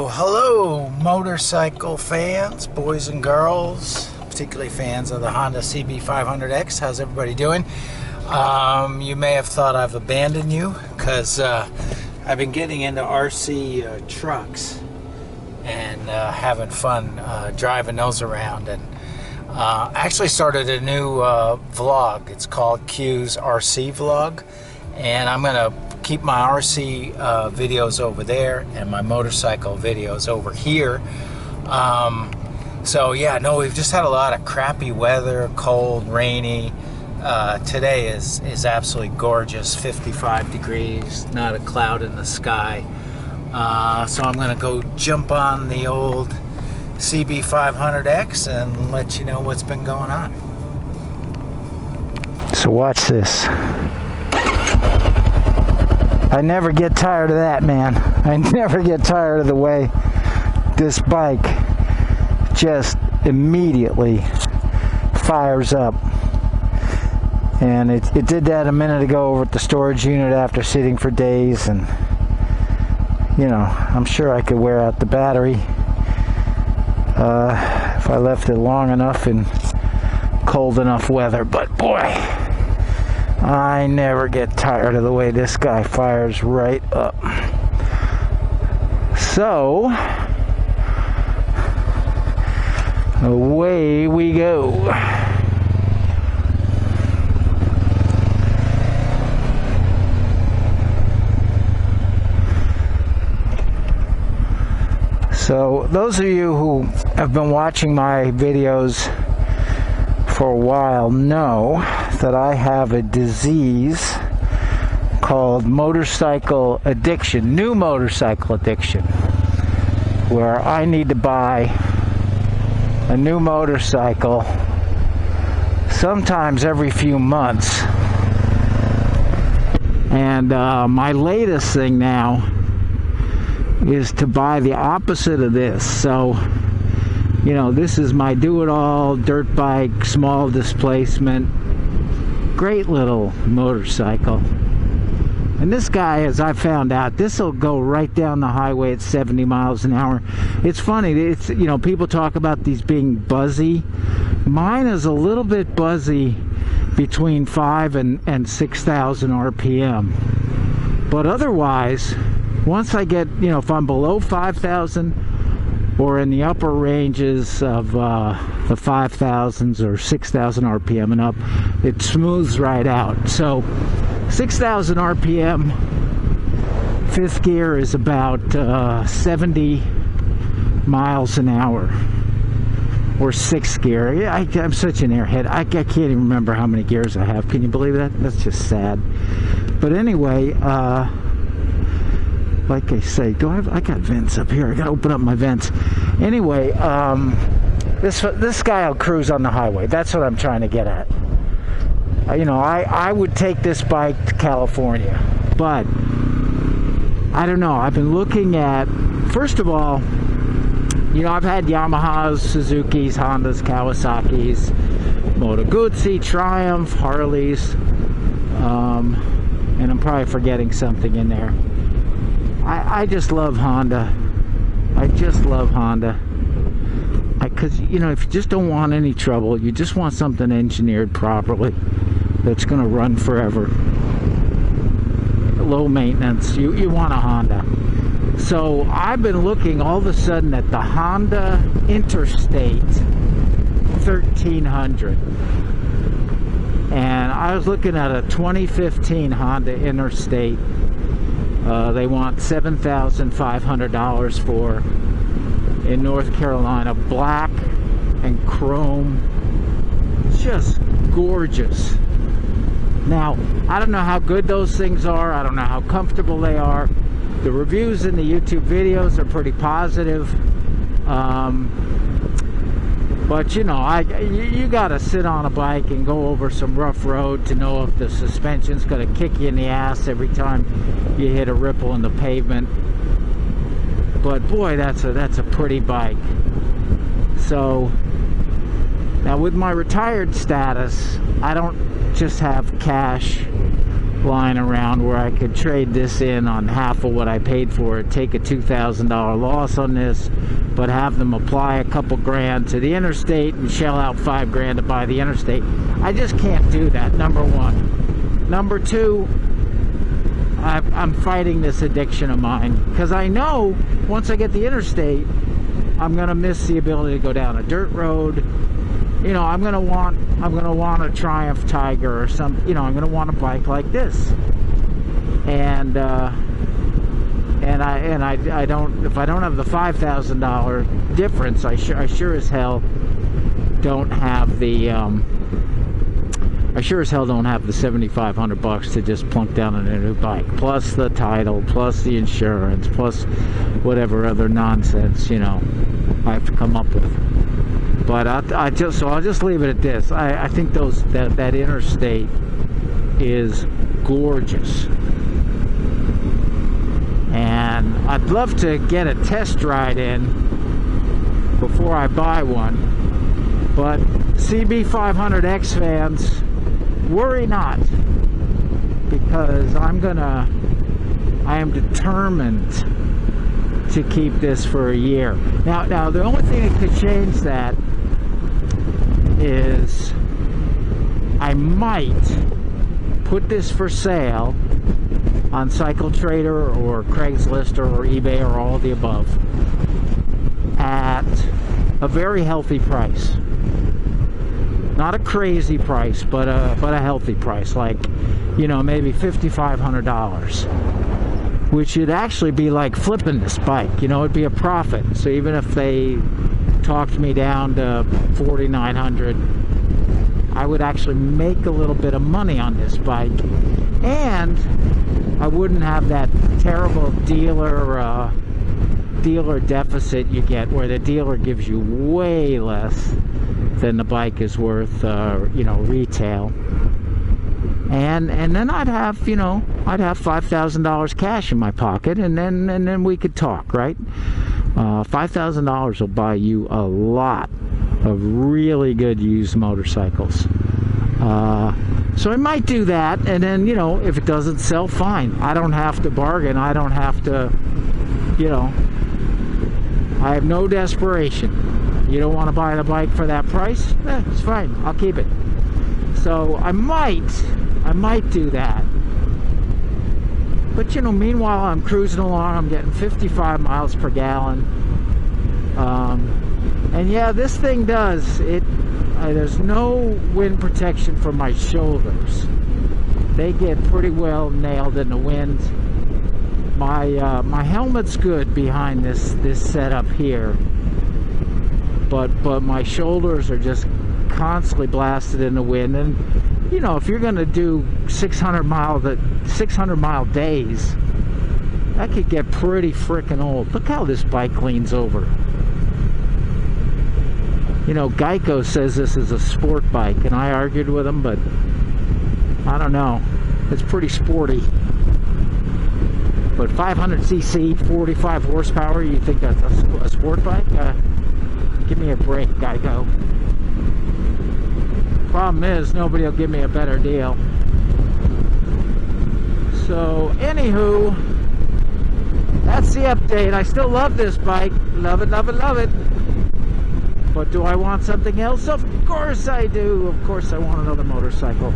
So, hello motorcycle fans, boys and girls, particularly fans of the Honda CB500X. How's everybody doing? You may have thought I've abandoned you because I've been getting into RC trucks and having fun driving those around, and actually started a new vlog. It's called Q's RC Vlog, and I'm gonna keep my RC videos over there and my motorcycle videos over here. So yeah, no, we've just had a lot of crappy weather, cold, rainy. Today is absolutely gorgeous, 55 degrees, not a cloud in the sky. So I'm gonna go jump on the old CB500X and let you know what's been going on. So watch this. I never get tired of that, man. I never get tired of the way this bike just immediately fires up. And it did that a minute ago over at the storage unit after sitting for days, and you know, I'm sure I could wear out the battery if I left it long enough in cold enough weather. But boy, I never get tired of the way this guy fires right up. So, away we go. So, those of you who have been watching my videos for a while know that I have a disease called motorcycle addiction, new motorcycle addiction, where I need to buy a new motorcycle sometimes every few months. And my latest thing now is to buy the opposite of this. So, you know, this is my do-it-all dirt bike, small displacement, great little motorcycle. And this guy, as I found out, this will go right down the highway at 70 miles an hour. It's funny, it's, you know, people talk about these being buzzy. Mine is a little bit buzzy between 5,000 and 6,000 RPM. But otherwise, once I get, you know, if I'm below 5,000 or in the upper ranges of the 5,000s or 6,000 RPM and up, it smooths right out. So 6,000 RPM, fifth gear is about 70 miles an hour, or sixth gear. Yeah, I'm such an airhead. I can't even remember how many gears I have. Can you believe that? That's just sad. But anyway, like I say, I got vents up here. I gotta open up my vents. Anyway, this guy will cruise on the highway. That's what I'm trying to get at. You know, I would take this bike to California, but I don't know. I've been looking at, first of all, you know, I've had Yamahas, Suzukis, Hondas, Kawasaki's, Moto Guzzi, Triumph, Harleys, and I'm probably forgetting something in there. I just love Honda. I just love Honda. Because, you know, if you just don't want any trouble, you just want something engineered properly that's going to run forever, low maintenance, you want a Honda. So I've been looking all of a sudden at the Honda Interstate 1300. And I was looking at a 2015 Honda Interstate. They want $7,500 for, in North Carolina, black and chrome, just gorgeous. Now, I don't know how good those things are. I don't know how comfortable they are. The reviews in the YouTube videos are pretty positive. But you know, you gotta sit on a bike and go over some rough road to know if the suspension's gonna kick you in the ass every time you hit a ripple in the pavement. But boy, that's a pretty bike. So now with my retired status, I don't just have cash lying around where I could trade this in on half of what I paid for it, take a $2,000 loss on this, but have them apply a couple grand to the Interstate and shell out $5 to buy the Interstate. I just can't do that, number one. Number two, I'm fighting this addiction of mine, because I know once I get the Interstate, I'm gonna miss the ability to go down a dirt road. You know, I'm gonna want a Triumph Tiger or some. You know, I'm gonna want a bike like this, and I don't. If I don't have the $5,000 difference, I sure as hell don't have the. I sure as hell don't have the $7,500 to just plunk down on a new bike, plus the title, plus the insurance, plus whatever other nonsense, you know, I have to come up with. But I'll just leave it at this. I think that Interstate is gorgeous, and I'd love to get a test ride in before I buy one. But CB500X fans, worry not, because I am determined to keep this for a year. Now the only thing that could change that is I might put this for sale on Cycle Trader or Craigslist or eBay or all of the above at a very healthy price. Not a crazy price, but a healthy price, like, you know, maybe $5,500, which would actually be like flipping this bike. You know, it'd be a profit. So even if they talked me down to $4,900, I would actually make a little bit of money on this bike, and I wouldn't have that terrible dealer deficit you get, where the dealer gives you way less than the bike is worth, you know, retail. And then I'd have $5,000 cash in my pocket, and then we could talk, right? $5,000 will buy you a lot of really good used motorcycles. So I might do that, and then, you know, if it doesn't sell, fine. I don't have to bargain. I don't have to, you know, I have no desperation. You don't want to buy the bike for that price? It's fine. I'll keep it. So I might do that. But, you know, meanwhile, I'm cruising along. I'm getting 55 miles per gallon. And yeah, this thing does it. There's no wind protection for my shoulders. They get pretty well nailed in the wind. My helmet's good behind this setup here, but my shoulders are just constantly blasted in the wind. And you know, if you're gonna do 600 mile days, that could get pretty freaking old. Look how this bike leans over. You know, Geico says this is a sport bike, and I argued with them, but I don't know. It's pretty sporty. But 500cc, 45 horsepower, you think that's a sport bike? Give me a break, Geico. Problem is, nobody will give me a better deal. So, anywho, that's the update. I still love this bike. Love it, love it, love it. But do I want something else? Of course I do. Of course I want another motorcycle.